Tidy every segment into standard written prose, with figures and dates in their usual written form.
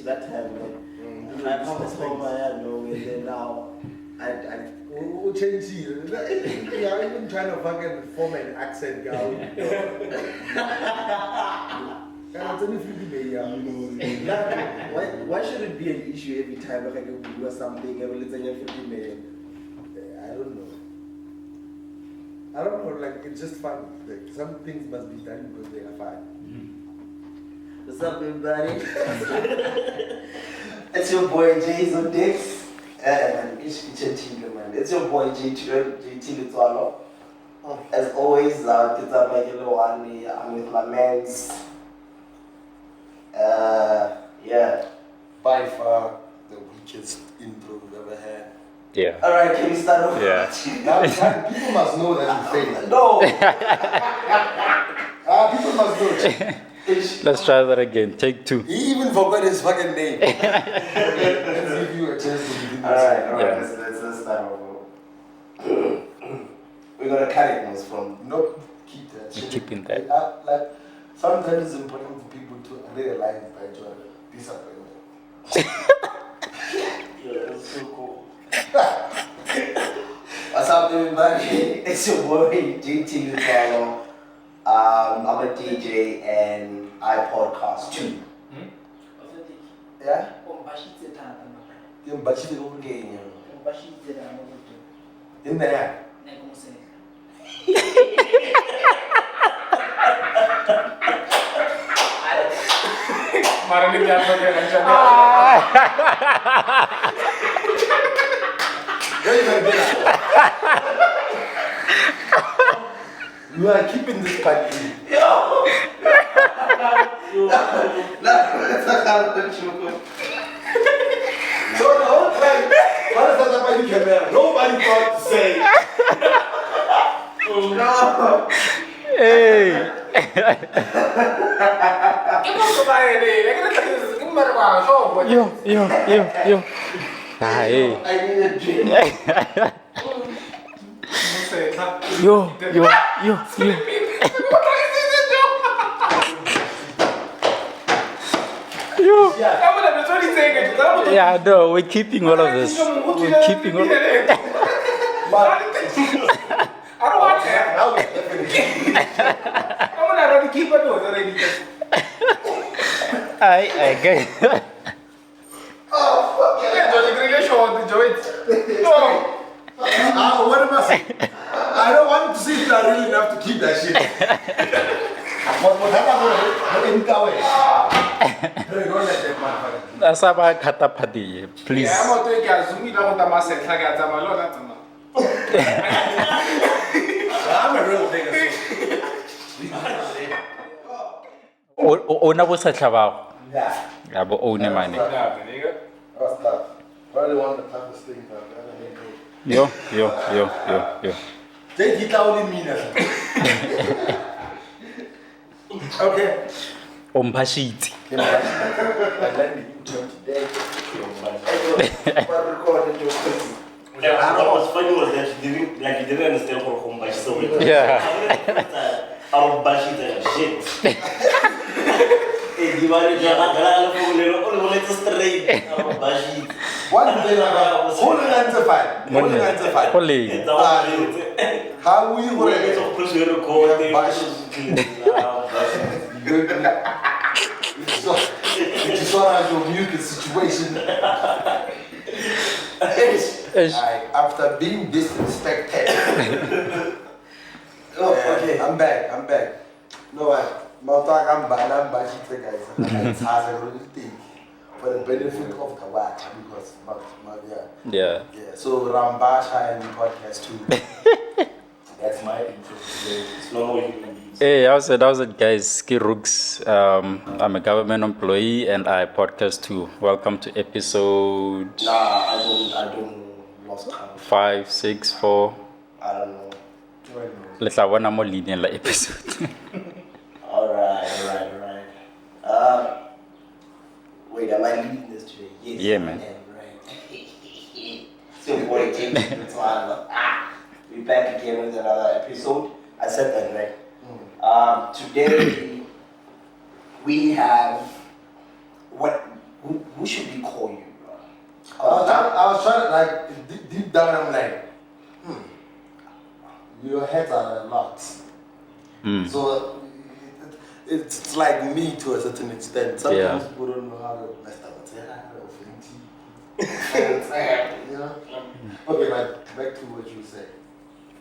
that time, man. I promised home I had no way, then now We'll change here. Yeah, even trying to fucking form an accent, guy. why should it be an issue every time like I do something every little 50 million? I don't know, like it's just fun. Like some things must be done because they are fun. What's up, everybody? It's your boy Jason Dix. It's your boy JT Lituano. As always, it's I'm with my mans. Yeah. By far the weakest intro we've ever had. Yeah. Alright, can we start off? Yeah. People must know that you failed. No! People must know. Let's try that again. Take 2. He even forgot his fucking name. Let's give you a chance to begin. Alright, Yeah. let's start off. We're gonna cut it most from. Nope, keep that shit. Keeping that. Like, sometimes it's important for people to realize that you are disappointed. Yeah, that's so cool. What's up, everybody? It's your boy JT Lutalo. I'm a DJ and I podcast too. Yeah? In there. You are keeping this part in. Yo! So the whole time, nobody thought to say. No! Hey! Yo. Hey. I need a drink. Yo. Yeah, no, we're keeping all of this. We're keeping all of this. I don't want that. I'm gonna keep it already. I get Oh, fuck yeah. What am I saying? I don't want to see if you are really enough to keep that shit. What happened? Don't let that motherfucker. That's about Katapadi, please. Yeah, I'm going to zoom in on the master. I'm a real nigga. Ona bosa tlhabao. Yeah. Ya bo own money. What's that? Probably one of the toughest things I've ever been through. Yo. Take it out in me now. Okay. Ombashiti. I learned the intro today. Yeah, what's funny was that you didn't understand what Hombashi so Yeah. How Bashi that shit. Hey, you want to get straight. Bashi. One thing about holding on to fight. Holy. How we were It's sort of your mucus situation. After being disrespected. Oh, okay. I'm back. No, I'm back, guys. It's hard to really think for the benefit of the work because, Yeah. so Rambasha and podcast too. That's my intro today. It's no more human beings. Hey, how's it, guys? Skirooks. I'm a government employee and I podcast too. Welcome to episode Nah, I don't lost count. 5, 6, 4. I don't know. Let's have one more linear episode. Alright. Wait, am I leading this today? Yes. Yeah, man. I am, right. So, boy, James, we're back again with another episode. I said that, right? Today we have who who should we call you, bro? I was trying to like deep down. I'm like, your heads are a lot. So it's like me to a certain extent. Sometimes people don't know how to mess up. You know? Okay, but back to what you said.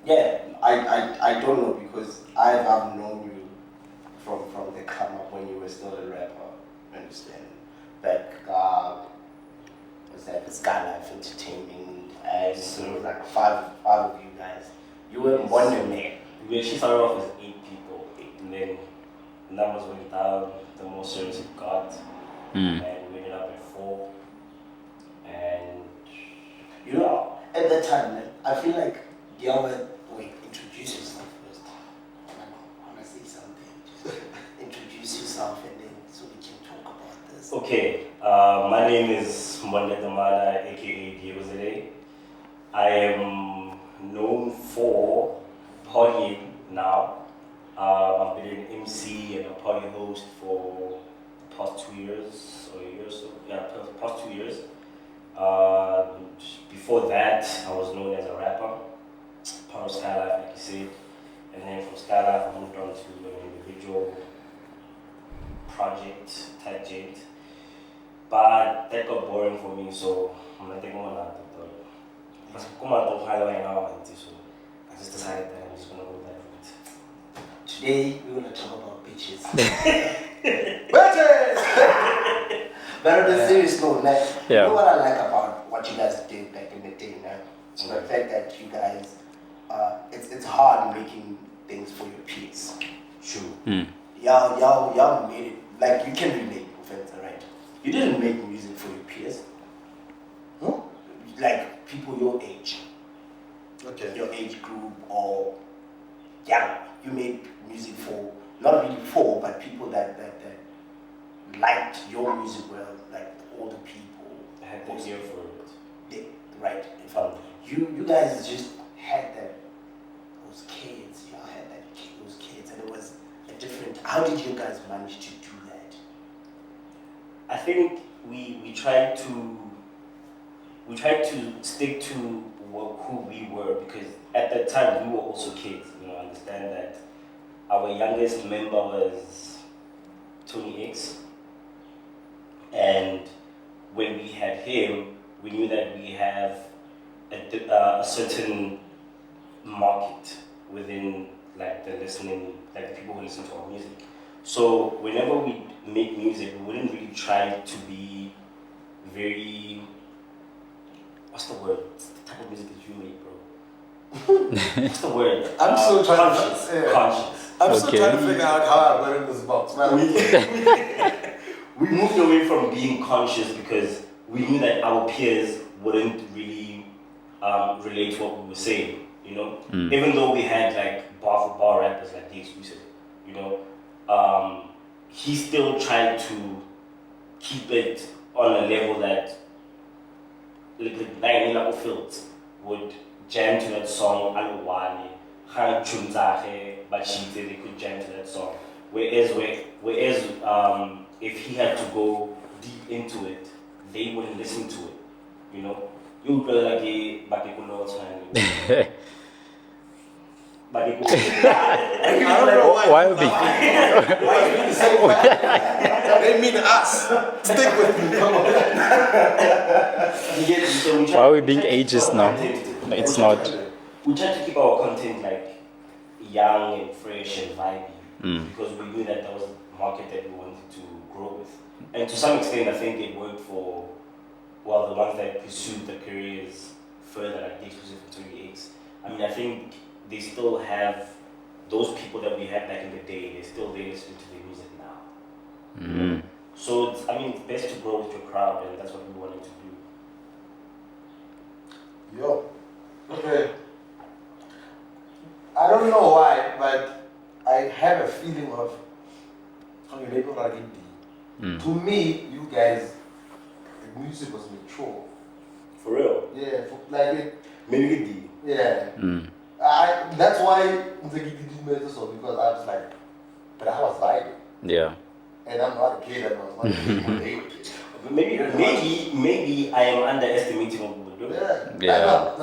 Yeah, I don't know because I've known you from the come up when you were still a rapper, understand? Back was that Skylife Entertainment, and so it was like five of you guys. You were Wonder Man. We actually started off as 8 people, and then the numbers went down, the more serious it got, and we ended up at 4. And you know, at that time, man, I feel like wait, introduce yourself first. I want to say something. Just introduce yourself and then so we can talk about this. okay, my name is Mwanda Damana, aka Diozele. I am known for partying now. I've been an MC and a party host for the past 2 years or a year or so. Yeah, past 2 years. Before that, I was known as a rapper, part of Skylife, like you said. And then from Skylife, I moved on to an individual project type jet. But that got boring for me, so I'm not taking one out of it. But so I just decided that I'm just gonna go that route. Today, we're going to talk about bitches. Bitches! But on a serious note, like, you Yeah. know what I like about what you guys did back in the day, man? The fact that you guys, it's hard making things for your peers. True. Y'all made it, like you can relate, OFENTIC, right? You didn't make music for your peers. Huh? Like people your age, Okay. your age group, or you made music for, not really for, but people that liked your music well, like older people. I had the ear for it. Yeah, right. In fact, you guys just had those kids. Y'all had those kids, and it was a different. How did you guys manage to do that? I think we tried to stick to who we were, because at that time we were also kids. Understand that our youngest member was Tony X, and when we had him, we knew that we have a certain market within like the people who listen to our music. So whenever we make music, we wouldn't really try to be very, what's the word? What's the type of music that you make, bro? What's the word? I'm still trying conscious. to Conscious. I'm still trying to figure out how I got in this box. We moved away from being conscious because we knew that our peers wouldn't really relate to what we were saying, Even though we had like bar for bar rappers like The Exclusive, he still tried to keep it on a level that like Naila Fields would jam to that song, Aluwani, Khan Chunzahe, Bachite, they could jam to that song. Whereas if he had to go deep into it, they wouldn't listen to it, You would really like a Bakikulo time. I don't know why. Why would They mean us. Stick with me. Come on. Why are we being ageist now? No, it's not. We try to keep our content like young and fresh and vibey because we knew that was the market that we wanted to grow with. And to some extent, I think it worked for, the ones that pursued the careers further, like The Exclusive and 28. I mean, I think they still have those people that we had back in the day, they're still there listening to their music now. So, it's best to grow with your crowd, and that's what we wanted to do. Yo. Okay. I don't know why, but I have a feeling of to me, you guys, the music was mature. For real? Yeah, Maybe yeah. That's why didn't make this song, because I was like, but I was vibing. Yeah. And I'm not a kid, and I was not a kid when they were kids. Maybe I am underestimating what we were doing. Yeah.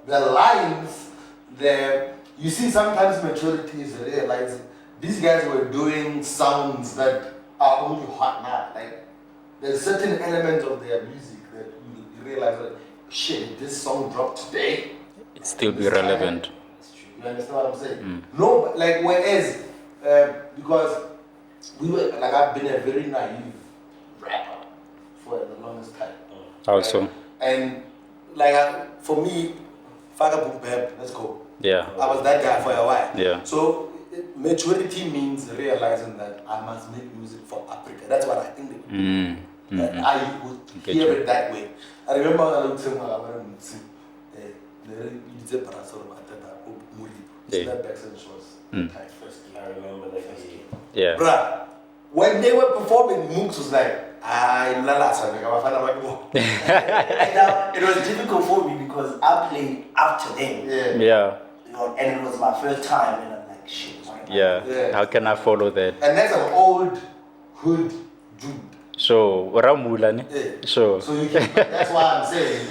The lines there, you see sometimes maturity is realizing these guys were doing sounds that are only hot now. Like there's certain elements of their music that you realize that shit, this song dropped today. It still be relevant. You understand what I'm saying? No, like whereas because we were like I've been a very naive rapper for the longest time. Also. Right? And like for me, Faga Boom Bap, let's go. Yeah. I was that guy for a while. Yeah. So maturity means realizing that I must make music for Africa. That's what I think they would do. I would hear it that way. I remember I was saying I remember that. Yeah. Bruh, when they were performing, Mooks was like, and now, it was difficult for me because I played after them. Yeah. You know, and it was my first time, and I'm like, shit. What am I Yeah. Yeah. How can I follow that? And that's an old hood dude. So, Ramulani. Yeah. So, So you can, that's why I'm saying,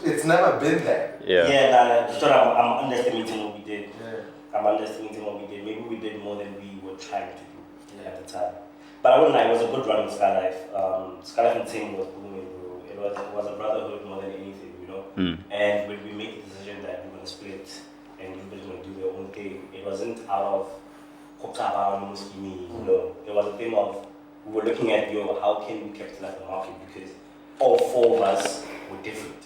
it's never been there. yeah. I'm underestimating what we did. Yeah. I'm underestimating what we did. Maybe we did more than we were trying to do at the time. But I wouldn't lie, it was a good run with Skylife. Skylife and Team was booming, bro. It was a brotherhood more than anything, you know? And when we made the decision that we were going to split and everybody's going to do their own thing, it wasn't out of you know? It was a thing of, we were looking at, how can we capitalize the market? Because all four of us were different.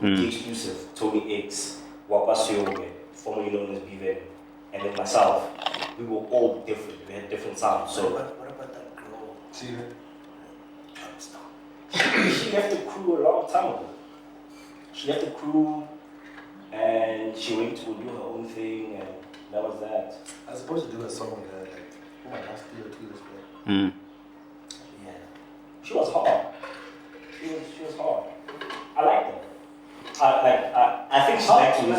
The Exclusive, Tony X, Wapasio, formerly known as BVN, and then myself. We were all different. We had different sounds. So what about that girl? See she left the crew a long time ago. She left the crew and she went to do her own thing, and that was that. I was supposed to do a song with her like last year or 2 years ago. Yeah. She was hard. She was hard. I liked her. I think she's actually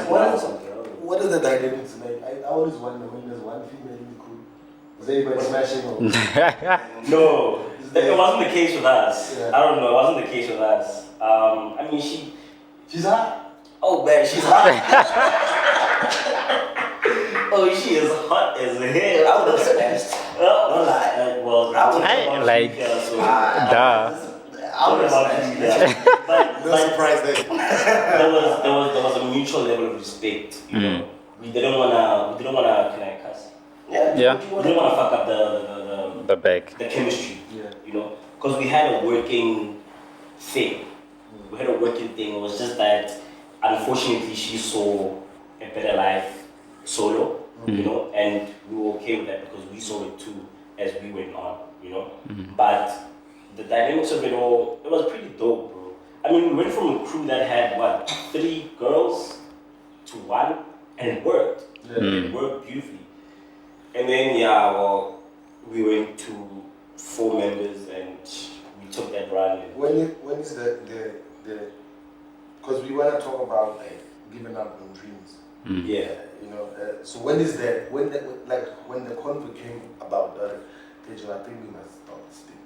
What is the dynamics like? I always wonder when there's one female in the crew. Is anybody smashing or? No, it wasn't the case with us. Yeah. I don't know, it wasn't the case with us. I mean, She's hot. oh man, she's hot. Oh, she is hot as hell. I would have smashed. Don't lie. Well, I would have like- so, Duh. I would have smashed. No surprise there. there was a mutual level of respect. You know, we didn't wanna. Can I cuss? Yeah. We didn't wanna fuck up The back. the chemistry. Yeah. You know, because we had a working thing. We had a working thing. It was just that, unfortunately, she saw a better life solo. You know, and we were okay with that because we saw it too as we went on. You know, but the dynamics of it all, it was pretty dope, bro. I mean, we went from a crew that had, 3 girls to 1, and it worked. It worked beautifully. And then, we went to 4 members, and we took that run. And When is the because we want to talk about like giving up on dreams. yeah. You know, so when the convo came about that, I think we must stop this thing.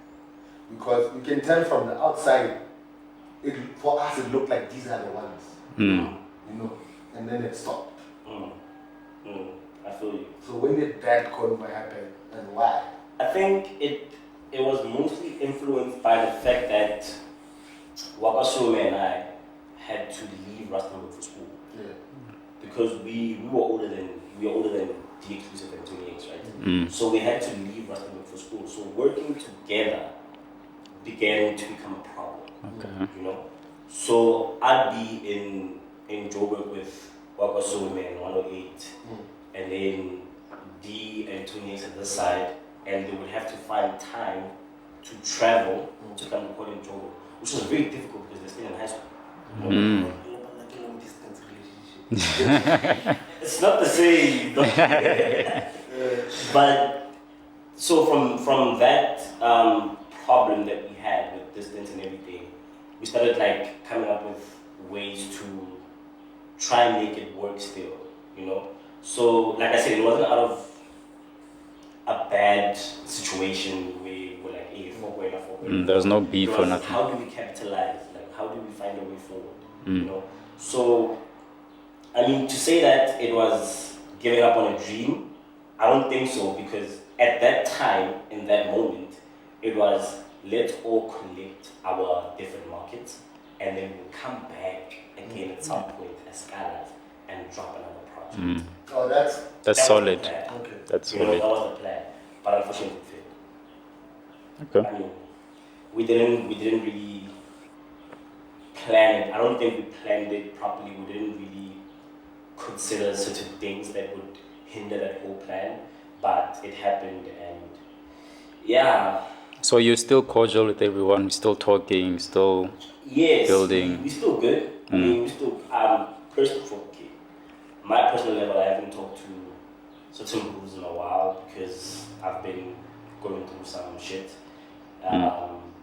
Because you can tell from the outside, for us it looked like these are the ones. You know, and then it stopped. I feel you. So when did that convo happen and why? I think it was mostly influenced by the fact that Wakasome and I had to leave Rustenburg for school. Yeah. Because we were older than the Exclusive and 28, right? So we had to leave Rustenburg for school. So working together began to become a problem. Okay. You know? So I'd be in Joburg with Wakasome and 108, and then D and 28 at this side, and they would have to find time to travel to come record in Joburg, which was very difficult because they're still in high school. You know? Like a long distance relationship. It's not the same. But so from that problem that we had with distance and everything, we started like coming up with ways to try and make it work still, you know. So like I said, it wasn't out of a bad situation where we're like, hey, fuck, we're enough. There's no beef It or was, nothing. how do we capitalize? Like, how do we find a way forward? You know. So, I mean, to say that it was giving up on a dream, I don't think so, because at that time, in that moment, it was let's all collect our different markets, and then we'll come back again at some point as Skylife and drop another project. Oh, that's That's That was the solid. plan. okay. That's You know, solid. that was the plan, but unfortunately it failed. Okay. I mean, we didn't really plan it. I don't think we planned it properly. We didn't really consider certain things that would hinder that whole plan, but it happened, and yeah, So you're still cordial with everyone, you're still talking, still. yes, Building. we still good. I mean, we still okay. My personal level, I haven't talked to certain groups in a while because I've been going through some shit.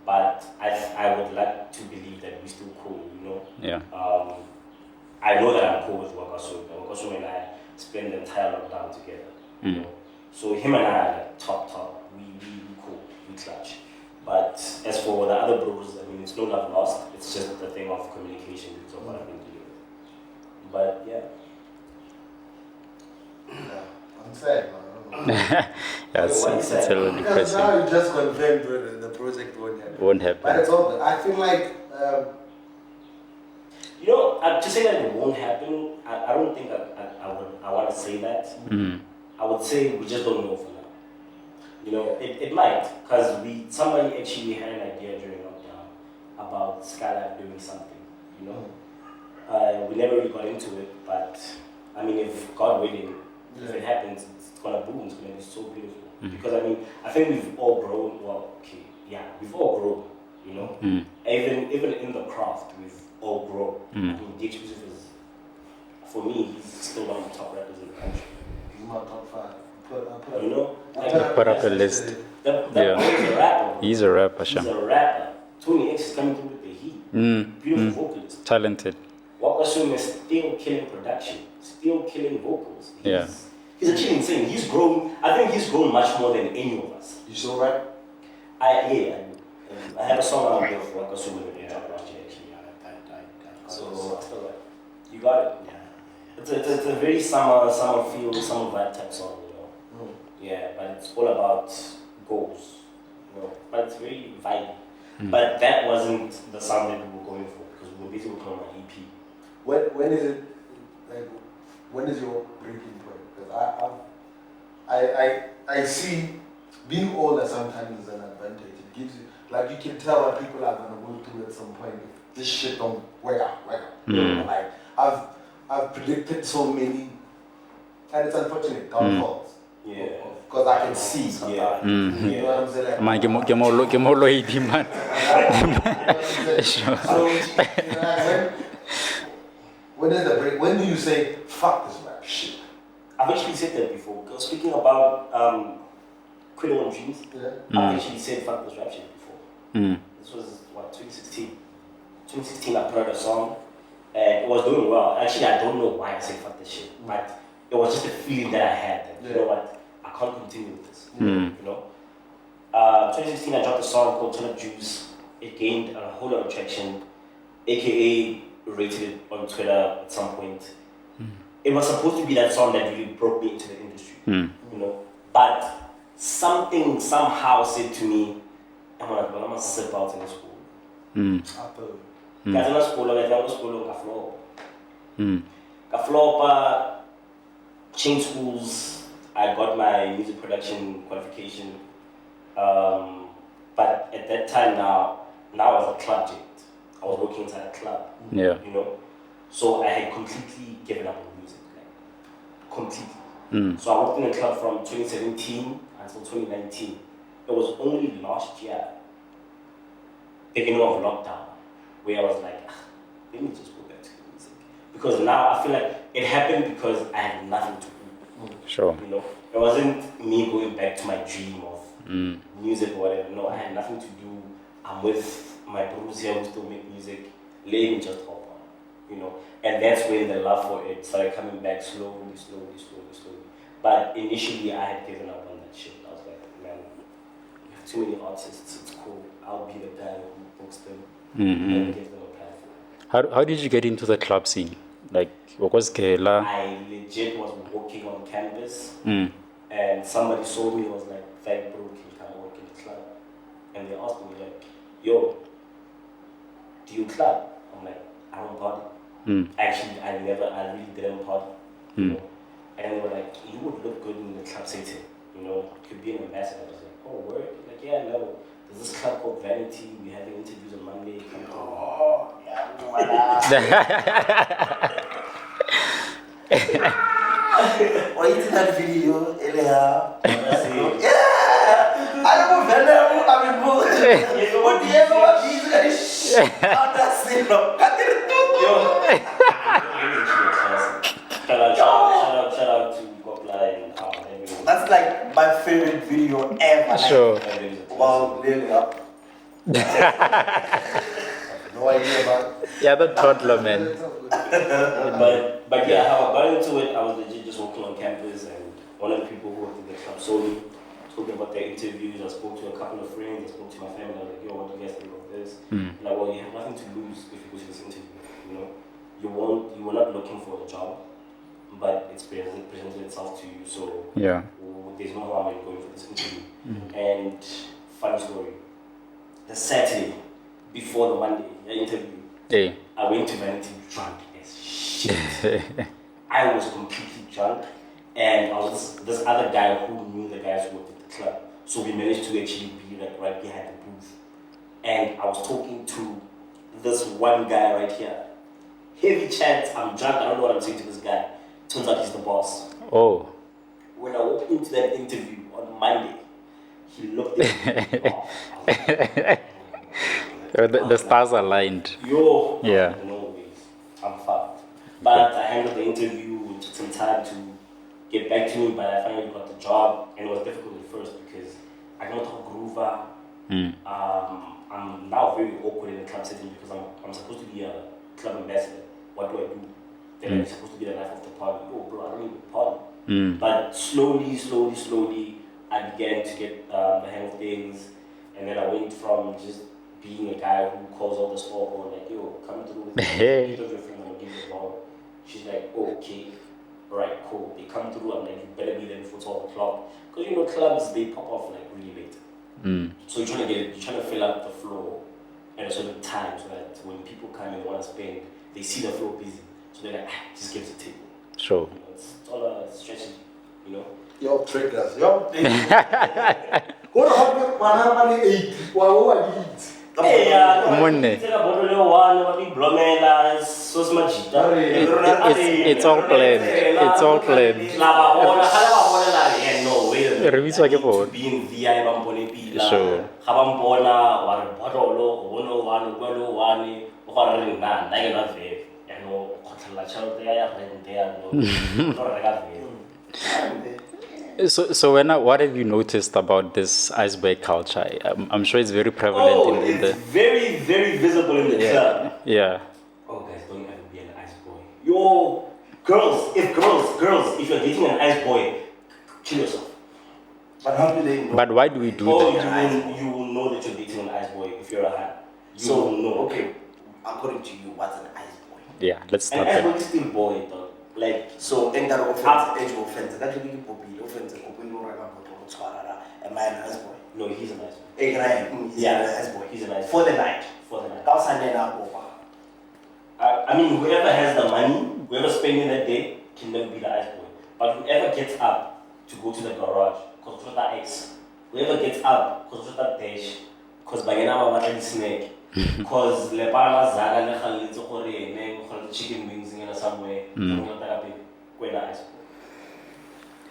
But I would like to believe that we're still cool, you know. Yeah. I know that I'm cool with Wakaso. Wakaso and I spent the entire lockdown together. You know? So him and I are like top. We cool, we clutch. But as for the other bros, I mean, it's no love lost. It's just the thing of communication because of what I've been dealing with. But yeah. I'm sad, man. I don't know. Yeah, it's a little Because depressing. now you just confirmed whether the project won't happen. Won't But happen. it's all good. I feel like You know, to say that it won't happen, I don't think I want to say that. I would say we just don't know for now. You know, it might, because somebody actually had an idea during lockdown about Skylife doing something, you know. We never really got into it, but I mean, if God willing, if it happens, it's gonna boom, it's gonna be so beautiful. Because I mean, I think we've all grown, we've all grown, you know. Even in the craft, we've all grown. I mean, the Exclusive is, for me, he's still one of the top rappers in the country. he's my top 5. You know? Put up a list. That Yeah. boy is a rapper. He's a rapper, He's Sham. a rapper. Tony X is coming through with the heat. Beautiful vocalist. Talented. Wakasum is still killing production, still killing vocals. Yeah. He's actually insane. He's grown. I think he's grown much more than any of us. You still rap? I have a song out there for Wakasum in the job last year actually. So I still like. You got it. It's a very summer feel, summer vibe type song, you know. Yeah, but it's all about goals, you know. But it's very vibey. But that wasn't the sound that we were going for because we were basically working on an EP. When is it, like, when is your breaking point? Because I see being older sometimes is an advantage. It gives you, like, you can tell what people are going to go through at some point. If this shit don't work out. Like, I've predicted so many, and it's unfortunate, downfalls. Yeah. Because I can see sometimes. You know what I'm saying? Like, Man, get more loyalty, man. Sure. So, you know, like, when is the break? When do you say, fuck this rap shit? I've actually said that before. Because speaking about quitting on dreams, Yeah. I've actually said fuck this rap shit before. This was, 2016? 2016, I put out a song, and it was doing well. Actually, I don't know why I said fuck this shit, but it was just a feeling that I had that, you know what, I can't continue with this, you know. 2016, I dropped a song called Turn Up Juice. It gained a whole lot of traction, aka rated it on Twitter at some point. It was supposed to be that song that really broke me into the industry, you know. But something somehow said to me, I'm gonna sip out in the school. Guys, in the school, I went to school in Kaflopa, change schools. I got my music production qualification. But at that time now I was a club jet. I was working inside a club. Yeah. You know? So I had completely given up on music. Like, completely. So I worked in a club from 2017 until 2019. It was only last year, beginning of lockdown, where I was like, let me just go back to the music. Because now I feel like it happened because I had nothing to do. Sure. You know, it wasn't me going back to my dream of music or whatever. No, I had nothing to do. I'm with my bros here who still make music. Let me just hop on, you know. And that's when the love for it started coming back slowly. But initially, I had given up on that shit. I was like, man, you have too many artists, it's cool. I'll be the guy who books them Mm-hmm. and gives them a platform. How did you get into the club scene? Like, what was Kela? I legit was walking on campus Mm. and somebody saw me and was like, "Thank bro, can you come work in the club?" And they asked me like, "Yo, do you club?" I'm like, "I don't party." Mm. Actually, I really didn't party. You Mm. know? And they were like, "You would look good in the club setting. You know, you could be an ambassador." I was like, "Oh, word?" Like, "Yeah, no. There's this club called Vanity. We're having interviews on Monday. Come through." Oh, yeah, Why you did that video? Yeah. I don't know. I mean, what do you ever want these guys? That's it, bro. Shout out to Gopla and everyone. That's like my favorite video ever. Sure. Wow, really up. No idea about. Yeah, the toddler, man. But yeah, how I got into it, I was legit just walking on campus, and one of the people who worked in the club saw me, told me about their interviews. I spoke to a couple of friends, I spoke to my family. I was like, "Yo, what do you guys think of this?" Like, well, you have nothing to lose if you go to this interview. You know, you were not looking for a job, but it's presented itself to you. So Yeah. there's no harm in going for this interview. And funny story, the Saturday before the Monday interview, Hey. I went to Vanity drunk as shit. I was completely drunk, and I was this other guy who knew the guys who worked at the club. So we managed to actually be like right behind the booth. And I was talking to this one guy right here. Heavy chat, I'm drunk, I don't know what I'm saying to this guy. Turns out he's the boss. Oh. When I walked into that interview on Monday, he looked at me. The stars aligned. Yo, Yeah. no ways. I'm fucked. But I handled the interview, it took some time to get back to me, but I finally got the job, and it was difficult at first because I don't talk groover. I'm now very awkward in the club setting because I'm supposed to be a club ambassador. What do I do? Then I'm supposed to be the life of the party. Oh, bro, I don't even party. But slowly, I began to get the hang of things, and then I went from just being a guy who calls all the store or like, "Yo, come through with me. Meet with your friend, I'm gonna give you a ball." She's like, "Oh, okay, alright, cool." They come through, I'm like, "You better be there before 12 o'clock." Because you know, clubs, they pop off like really late. So you're trying to fill up the floor at a certain time so that when people come and want to spend, they see the floor busy. So they're like, "Just give us a table." Sure. You know, it's all a strategy, you know? Your triggers. Your. What happened? 180. What did it? Hey, Money. take a bottle of wine, what we blomela, sauce magita. It's all planned. It's all planned. No way. Revisa ke phone. Being VI bampone pila. Sure. Habambona, war bottle, one, or ring man, I get a vape. And no, la child there, rent there, no, So what have you noticed about this iceberg culture? I'm sure it's very prevalent in it's the. very, very visible in the club. Yeah. Oh, guys, don't ever be an ice boy. Yo, girls, if you're dating an ice boy, kill yourself. But how do they know? But why do we do Oh, that? you will know that you're dating an ice boy if you're a hand. You So, will know. okay, according to you, what's an ice boy? Yeah, let's An start ice boy there. is still boy, though. Like, So, in that offense, age offense, that really popular offense, open no record, am I an ice boy? no, he's a nice boy. He's Yeah, an ice boy. he's a nice For boy. the night. For the night. Kausanena, I mean, whoever has the money, whoever's spending that day, can never be the ice boy. But whoever gets up to go to the garage, because of that ice, whoever gets up, because of that dash, because by now I'm a snake, because le parama zaga le khaletse gore ene go le chicken wings in somewhere, don't want that big ice boy.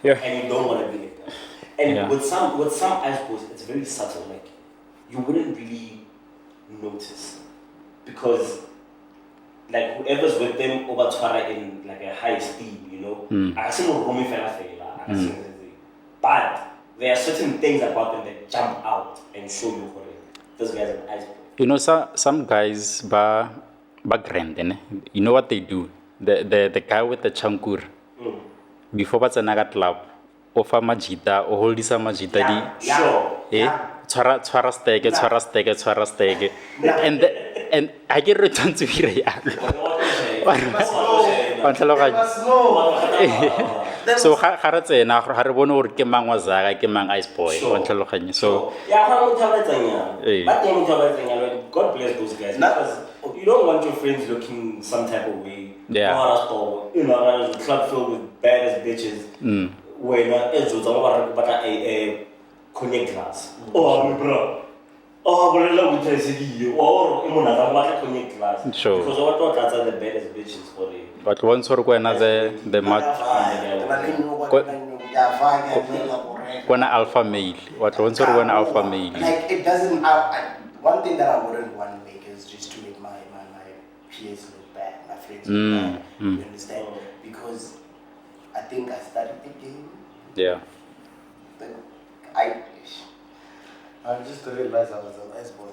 Yeah. And you don't want to be like that. And Yeah. with some ice boys, it's very subtle. Like you wouldn't really notice because like whoever's with them over Twara in like a high esteem, you know. I see no room but there are certain things about them that jump out and show you for it. This guy's an ice boy. You know, some guys ba grand, you know what they do? The guy with the chankur before what's another club, offer majita or hold this majita. Sure. Tshwara steke. And I get returned to here. So ga re tsena ga re bone gore ke mang wa Zaga ke mang Ice Boy wa tlhaloganye so yeah God bless those guys because you don't want your friends looking some type of way you know a club filled with badass bitches when a cognac glass bro bolela o tshedi or imona ga ba cognac glass because what are the baddest bitches for the but once or when the mat when alpha male what once or when alpha male like it doesn't one thing that I wouldn't want to make is just to make my peers look bad, my friends look bad. You understand? Because I think I started the game. Yeah. But I just realized I was a nice boy.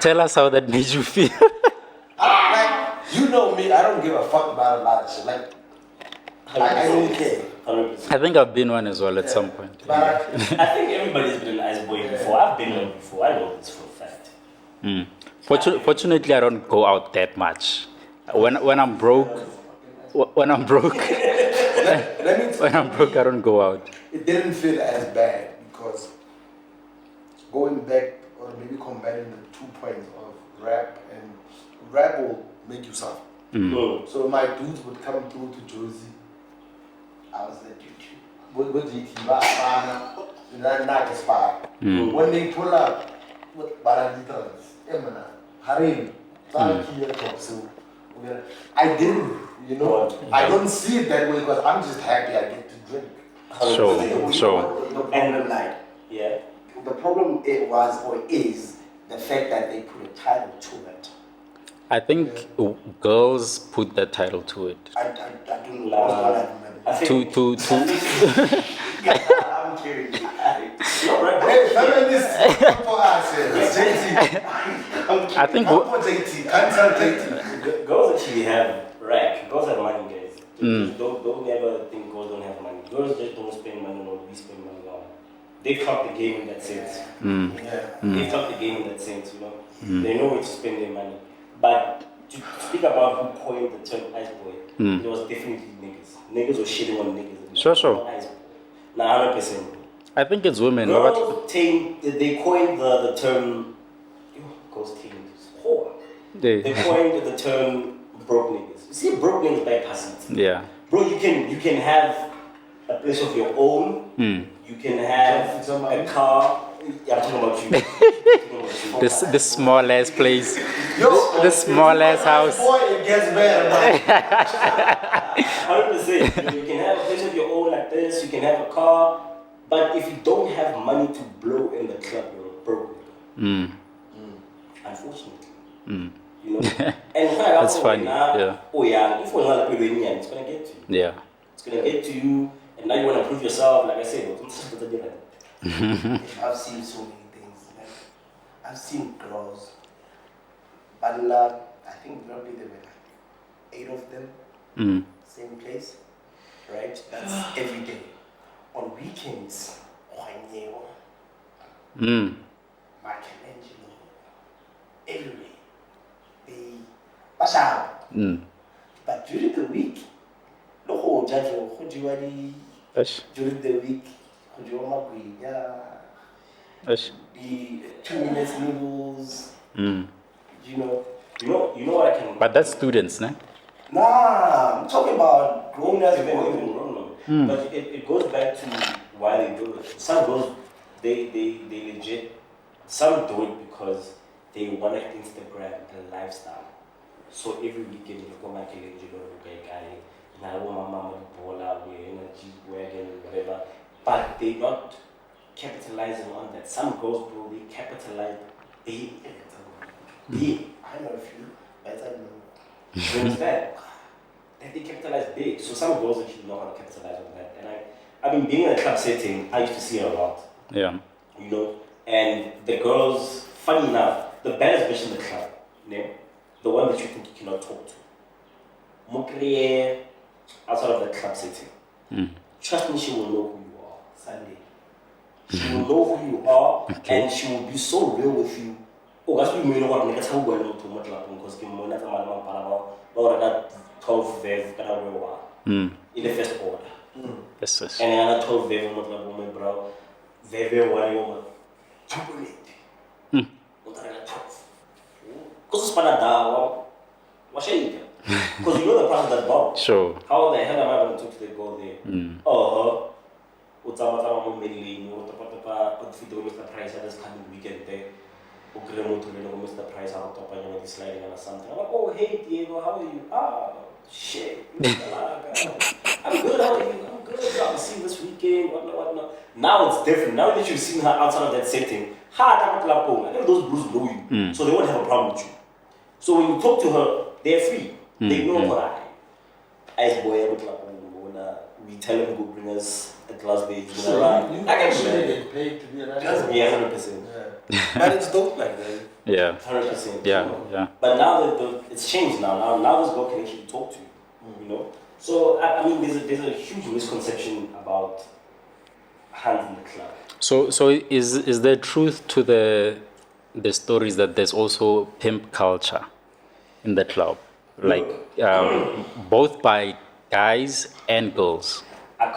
Tell us how that made you feel. Like, you know me, I don't give a fuck about a lot of shit. Like, I don't care. 100%. I think I've been one as well at some point. But I think everybody's been an ice boy before. I've been one before. I know this for a fact. Fortunately, I don't go out that much. When I'm broke, when I'm broke, when I'm broke, I don't go out. It didn't feel as bad because going back or maybe combining the 2 points of rap will make you suffer. So my dudes would come through to Josie. I was the dude too. With GT, not a spot. When they pull up with Baranditrans, Emana, Harim, I didn't, you know, I don't see it that way because I'm just happy I get to drink. So. The problem lied. Yeah. The problem it was or is the fact that they put a title to it. I think girls put the title to it. I don't know what I remember. To I'm kidding. Hey, feminists, come for us here. JT. I think Come for JT. Cancel JT. Girls actually have rack. Girls have money, guys. Don't ever think girls don't have money. Girls just don't spend money on what we spend money on. They've clocked the game in that sense. They've clocked the game in that sense, you know. They know where to spend their money. But to speak about who coined the term ice boy, it was definitely niggas. Niggas were shitting on niggas. Sure. Ice boy. Nah, 100%. I think it's women. Girls they coined the term. Girls They coined the term broke niggas. You see, broke niggas bypass it. Yeah. Bro, you can have a place of your own. You can have a car. Yeah, I'm talking about you. The small ass place. The small ass house. Boy, it gets better. 100%. You can have a place of your own like this. You can have a car. But if you don't have money to blow in the club, you're a broke nigga. Unfortunately. You know? And that's funny. Yeah. Oh yeah, if we're not like it's gonna get to you. Yeah. It's gonna get to you, and now you wanna prove yourself. Like I said, I've seen so many things. Like, I've seen girls, but I think probably there were like 8 of them, same place, right? That's every day. On weekends, Michelangelo, everywhere. But during the week, during the week, the 2 minutes noodles, you know what I can. But that's students, né? Nah, I'm talking about grown as But it goes back to why they do it. Some girls, they legit, some do it because they want to Instagram the lifestyle. So every weekend you go Michelangelo, guy, now my mama bola, we're in a Jeep wagon, whatever. But they not capitalizing on that. Some girls, bro, they capitalize big. I know a few, but I don't know. You understand? Like they capitalize big. So some girls actually know how to capitalize on that. And I mean, being in a club setting, I used to see it a lot. Yeah. You know, and the girls, funny enough, the baddest bitch in the club, you know, the one that you think you cannot talk to, Mokriye, outside of the club setting. Trust me, she will know who you are. Sunday. She will know who you are, Okay. and she will be so real with you. Oh, that's what you know what nigga tell well to much like because kim mo na tama naman para ba. Or that 12 vev kana wewa. In the first order. Yes, yes. And another 12 vev mo like my bro. Veve wali mo. Chocolate. Utara 12. Because pana dawa. Washayika. Because you know the price of that bottle. Sure. How the hell am I going to go there? Oh, utama mo mainly, utapa pag video Mr. Price at this coming weekend there. Ugremo to know Mr. Price out top and you're sliding or something. I'm like, oh hey Diego, how are you? Ah, shit. I'm good, how are you? I'm good. I'll see you this weekend, whatnot. Now it's different. Now that you've seen her outside of that setting, I think those blues know you. So they won't have a problem with you. So when you talk to her, they're free. They know what I boy we tell them go bring us a glass beige. So you actually get paid to be an actor? Yeah, 100%. But it's dope like that. Yeah. 100%. Yeah. But now that it's changed now this girl can actually talk to you. You know? So I mean there's a huge misconception about hands in the club. So is there truth to the stories that there's also pimp culture in the club, like both by guys and girls? I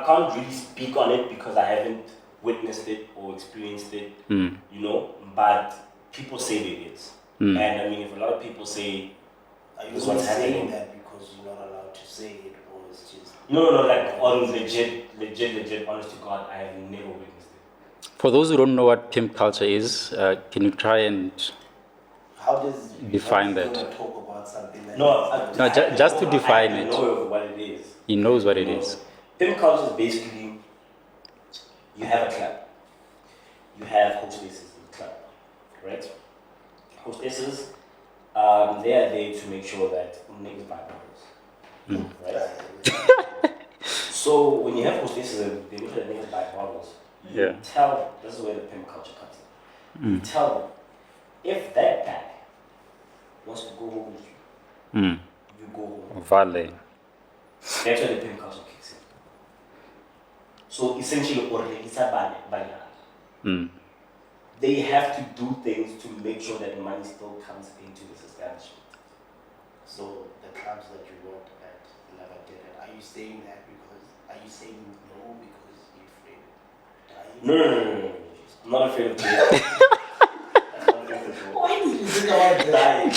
can't really speak on it because I haven't witnessed it or experienced it, you know, but people say it is. And I mean, if a lot of people say, Are you this not what's saying happening. that because you're not allowed to say it, or it's just... No, like on legit, honest to God, I have never witnessed it. For those who don't know what pimp culture is, can you try and How does... define how is he that? gonna talk about something that... Just to define I it. know what it is. He knows what it is. Pimp culture is basically, you have a club. You have hostesses in the club, right? Hostesses, they are there to make sure that niggas buy bottles, right? So when you have hostesses and they make sure that niggas buy bottles, you tell, this is where the pimp culture comes in. You tell them, if that guy wants to go home with you, you go home. Vale. That's where the pimp culture kicks in. So essentially, they have to do things to make sure that money still comes into this establishment. So the clubs that you worked at never did it. Are you saying that because... Are you saying no because you're afraid of dying? No. I'm not afraid of death. That's not different. Why did you think about that? Dying.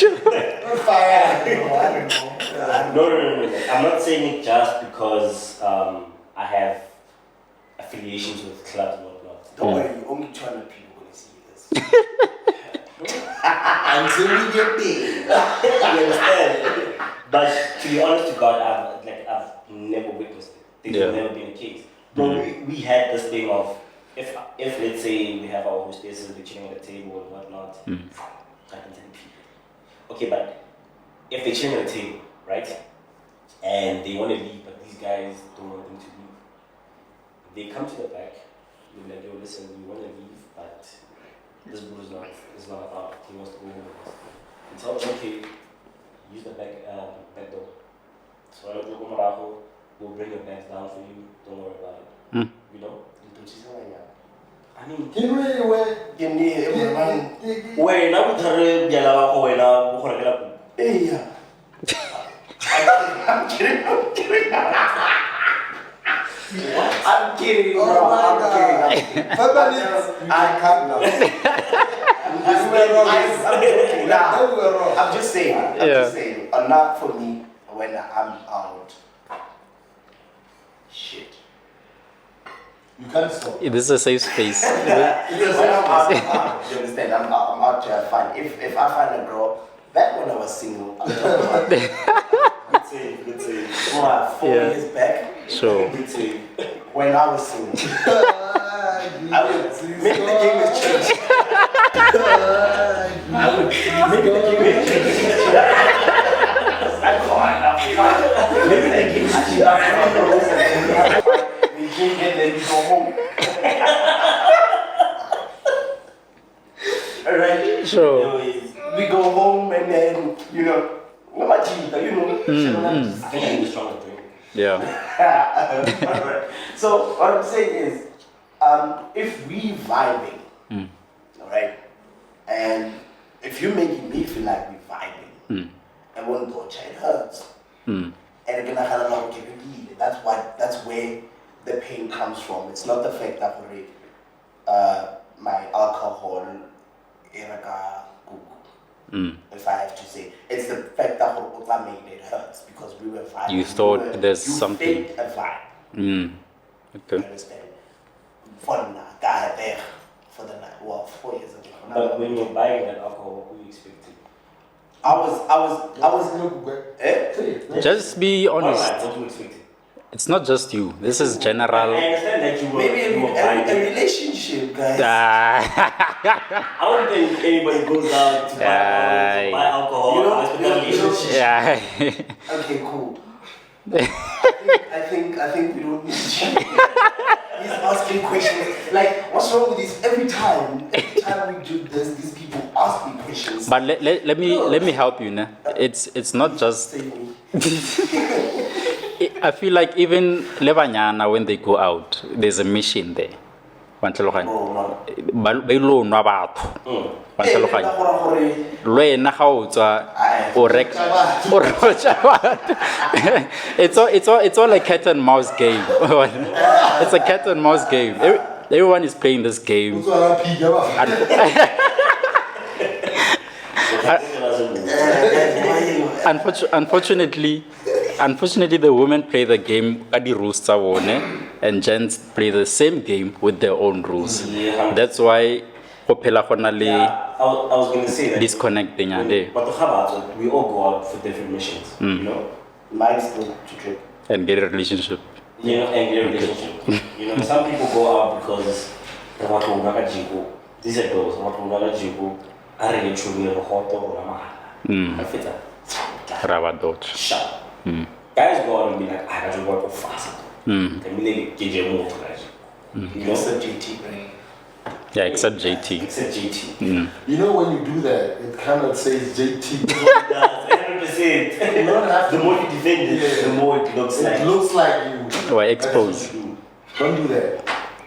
Fire! I don't know. No. I'm not saying it just because I have affiliations with clubs and whatnot. Don't worry, only 200 people gonna see this. Until we get there. You understand? But to be honest to God, I've never witnessed it. This has never been the case. But we had this thing of if let's say we have our hostesses, they're chilling at the table and whatnot, I can tell people. Okay, but if they're chilling at the table, right, and they want to leave, but these guys don't want them to leave, they come to the back. They're like, yo, listen, we want to leave, but this bro is not about. He wants to go home with us. And tell them, okay, use the back door. So I don't go we'll bring your bags down for you. Don't worry about it. You know? I mean, Can we wait? wait, now we tell you, Hey, I'm kidding. I'm kidding, bro. Oh my I'm God. kidding. I can't now. Nah, We were wrong. I'm just saying. I'm just saying. Not for me when I'm out. Shit. You can't stop. This is a safe space. When I'm out, you understand? I'm out to have fun. If I find a girl, back when I was single, I'm talking about good save. 4 years back. Sure. Good save. When I was single, I would make the game has changed. I would make the game has changed. I'm fine. Maybe the game has changed. We drink and then we go home. Alright? Sure. We go home and then, you know, I think I need a stronger drink. Yeah. Alright. So what I'm saying is, if we vibing, alright, and if you're making me feel like we're vibing, and when it hurts, and again, that's where the pain comes from. It's not the fact that my alcohol, if I have to say, it's the fact that it hurts because we were vibing. You thought there's something. faked a vibe. Okay. You understand? For the night, for the night. Well, 4 years ago. But when you're buying that alcohol, what were you expecting? I was. Just be honest. Alright, what were you expecting? It's not just you. This is I general. understand that you were, Maybe you were a buying. relationship, guys. Ah. I don't think anybody goes out to buy alcohol. You know- especially relationship. Yeah. Okay, cool. I think we don't need to. He's asking questions. Like, what's wrong with this? Every time we do this, these people ask me questions. But let me help you, nah. It's not just. Save me. I feel like even Levanyana, when they go out, there's a mission there. Wa ntlhaloganya? Oh, no. Ba ilo nwa batho. Wa Hey, ntlhaloganya? gore- Le wena ga o tswa o tja batho. It's all a cat and mouse game. It's a cat and mouse game. Everyone is playing this game. Unfortunately, the women play the game at the rules tsa bone, and gents play the same game with their own rules. Yeah. That's why go phela go na le Yeah, I was going to say that. disconnecting When- there But the Chabad, we all go out for different missions, you know? Mine's still to drink. and get a relationship. You know, and their relationship. You know, some people go out because they want to unaka jigo. These are girls, they want to unaka jigo. I really truly have a hot dog or a man. I fit that. Rabadot. Shut. Guys go out and be like, I got to work fast. Then we get your move, guys. You know? Except JT, right? Yeah, except JT. Except JT. You know when you do that, it kind of says JT. That's 100%. You don't have to. The more you defend it, Yeah. the more it looks like. It looks like you. Or expose. That's what you do. Don't do that.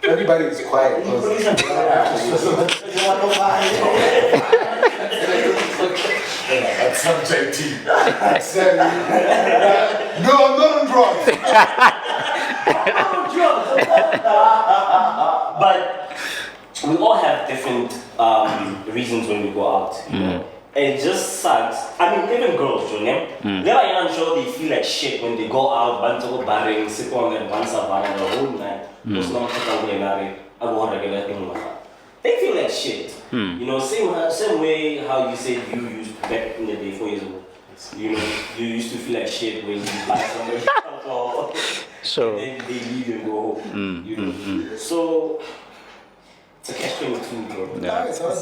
Everybody is quiet. That's not JT. No, I'm not on drugs. But we all have different reasons when we go out. You know? And it just sucks. I mean, even girls, you know? I'm sure they feel like shit when they go out, bantu go barring, sit on and one savannah the whole night. They feel like shit. You know, same way how you said you used to back in the day 4 years ago. You know, you used to feel like shit when you buy somebody alcohol. Sure. And then they leave and go home. You know? So it's a catch-22, bro. Yeah. Stop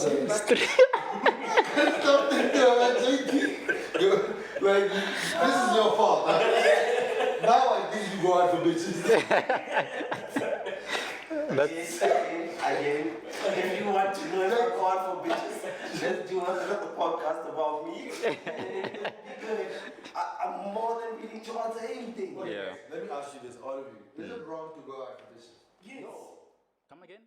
thinking about JT. Like, this is your fault. Now I think you go out for bitches. Again, if you want to know if I go out for bitches, let's do another podcast about me. And then it'll be good. I'm more than willing to answer anything. Yeah. Let me ask you this, all of you. Is it wrong to go out for bitches? Yes. Come again?